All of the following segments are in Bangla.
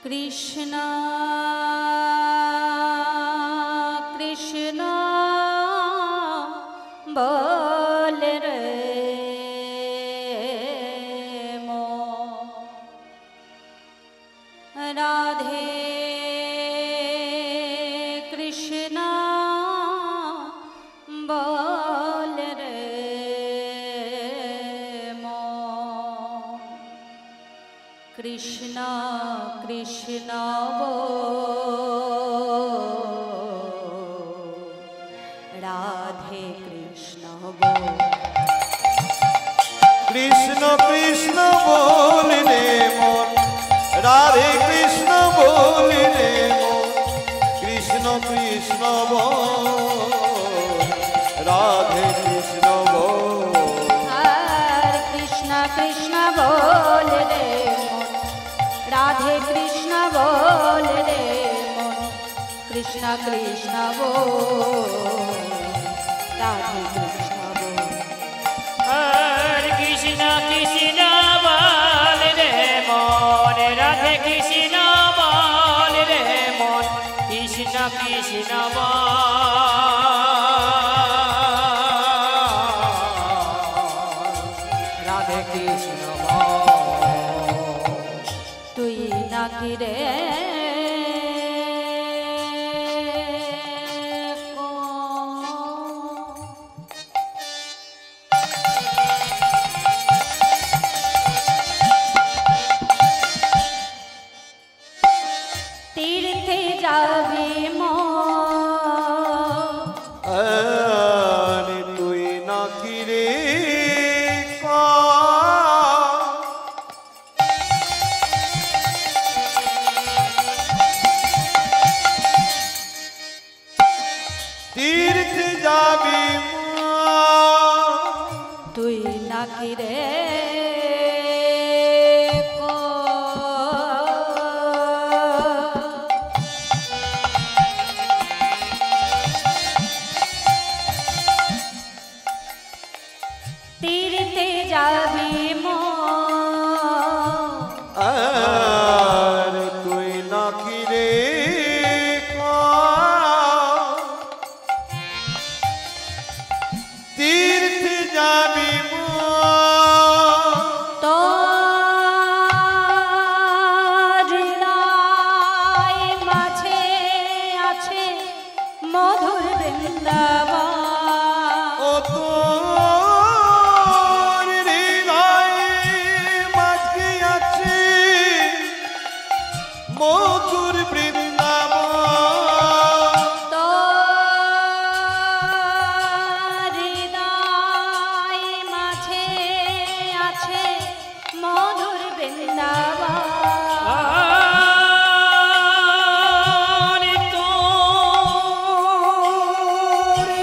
কৃষ্ণ কৃষ্ণ বলে রে মন, রাধে কৃষ্ণ বলে রে মন, কৃষ্ণ কৃষ্ণ রাধে কৃষ্ণ কৃষ্ণ কৃষ্ণ বলে রে মন, রাধে কৃষ্ণ বলে রে মন, কৃষ্ণ কৃষ্ণ বল, রাধে কৃষ্ণ বল। আর কৃষ্ণ কৃষ্ণ বলে রে মন, রাধে কৃষ্ণ বলে রে মন, কৃষ্ণ কৃষ্ণ বল, রাধে কৃষ্ণ বল। আর কৃষ্ণ কৃষ্ণ বল রে মন, রাধে কৃষ্ণ বল রে মন, কৃষ্ণ কৃষ্ণ বল, রাধে কৃষ্ণ বল। তুই নাকি রে তীর্থে যাবি আরে তুই নাকি রে তীর্থ যাবি তুই নাকি রে তীর্থে যাবি আরে তুই নাকি রে তীর্থ যাবি মাঝে আছে মধুর বৃন্দাবন, ও তোর হৃদয় মাঝে আছে মধুর বৃন্দাবন, তোর হৃদয় মাঝে আছে মধুর বৃন্দাবন। আর তোর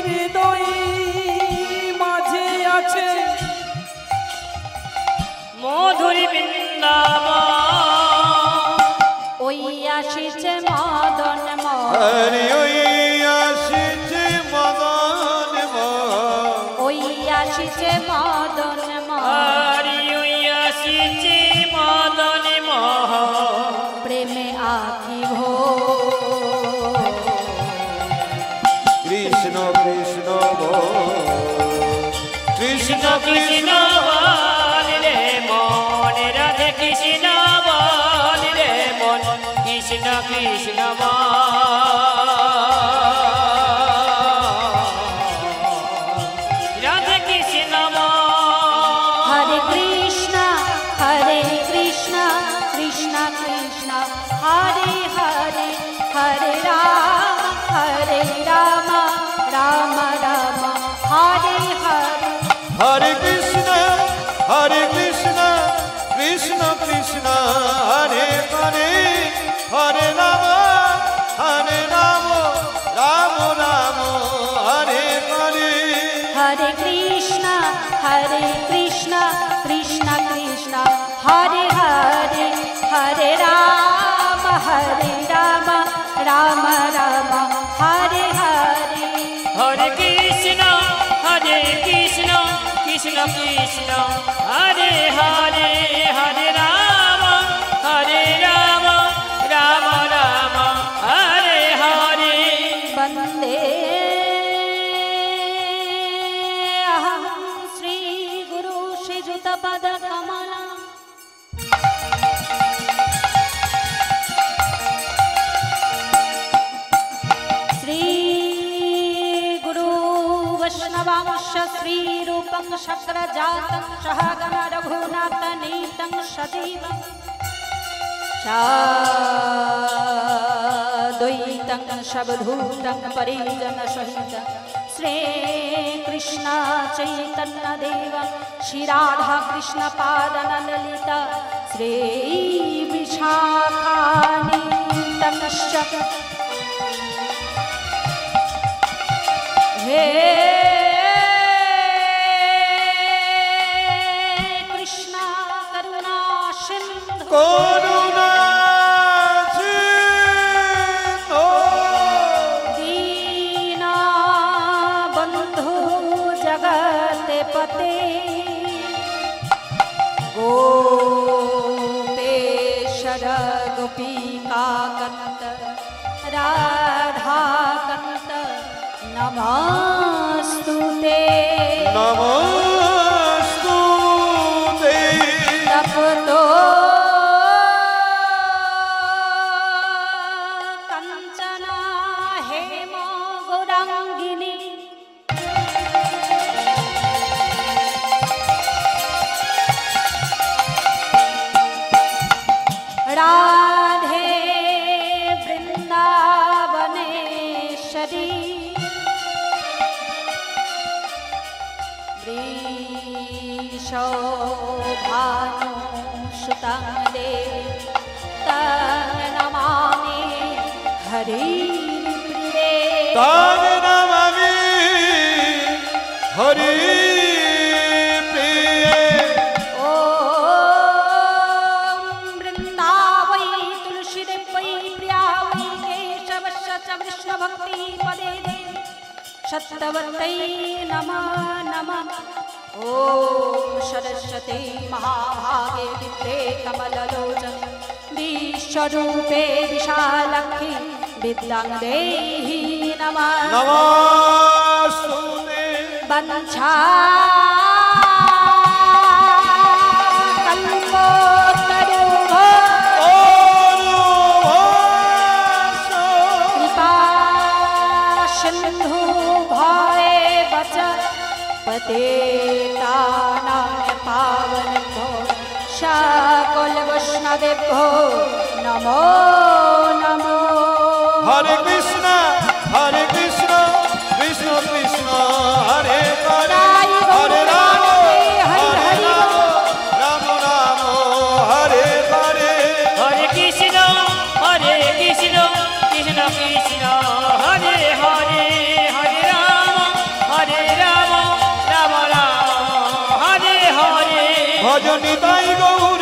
হৃদয় মাঝে আছে মধুর বৃন্দাবন, ওই আসিছে মদন মোহন, আরে ওই আসিছে মদন মোহন, ওই আসিছে মদন মোহন, আর ওই আসিছে মদন মোহন, প্রেমে আঁকি ভো কৃষ্ণ কৃষ্ণ বল, কৃষ্ণ কৃষ্ণ বল রে মন, রাধে কৃষ্ণ বল রে মন, কৃষ্ণ কৃষ্ণ বল, রাধে কৃষ্ণ বল। হরে কৃষ্ণ কৃষ্ণ কৃষ্ণ হরে হরে, হরে রাম রাম রাম হরে হরে। হরে কৃষ্ণ কৃষ্ণ কৃষ্ণ কৃষ্ণ হরে হরে, হরে রাম রাম রাম হরে হরে। হরে কৃষ্ণ কৃষ্ণ কৃষ্ণ হরে হরে, হরে রাম রাম রাম হরে হরে। হরে কৃষ্ণ কৃষ্ণ কৃষ্ণ কৃষ্ণ হরে হরে, হরে রাম রাম श्रीरूपं शक्रजातं सहगण रघुनाथनीतं सजीवं साद्वैतं सवधूतं परिजनसहितं श्रीकृष्ण चैतन्यदेवं श्रीराधाकृष्णपादनललिता श्रीविशाखानीतं हे कृष्णा करुणा सिंधु करुणा सिंधु दीना बंधु जगत पते गोपेशर गोपिका कंत राधा कंत नमस्तुते नमस्तुते तपतो कंचना हेमो गौरांगिनी राधे वृंदावनेश्वरी भानुसुतं तं नमामि हरिप्रिये तं नमामि हरिप्रिये ॐ वृन्दावै तुलसीदेवै प्रिया वै केशवस्य च कृष्णभक्तिपदे देवी सत्यवत्यै नमः नमः ॐ सरस्वती महाभागे विद्ये कमललोचन विश्वरूपे विशालक्षी विद्यां देहि नमः नमस्तुते वंशा कल्पोत्तरुभो कृपा सिन्धु भवे वच पतितानां पावनेभ्यो सकल वैष्णवेभ्यो नमो नमो हरे कृष्ण कृष्ण कृष्ण हरे हरे हरे राम राम राम हरे हरे हरे कृष्ण कृष्ण कृष्ण हरे हरे हरे राम राम राम हरे हरे भजनिताई गौर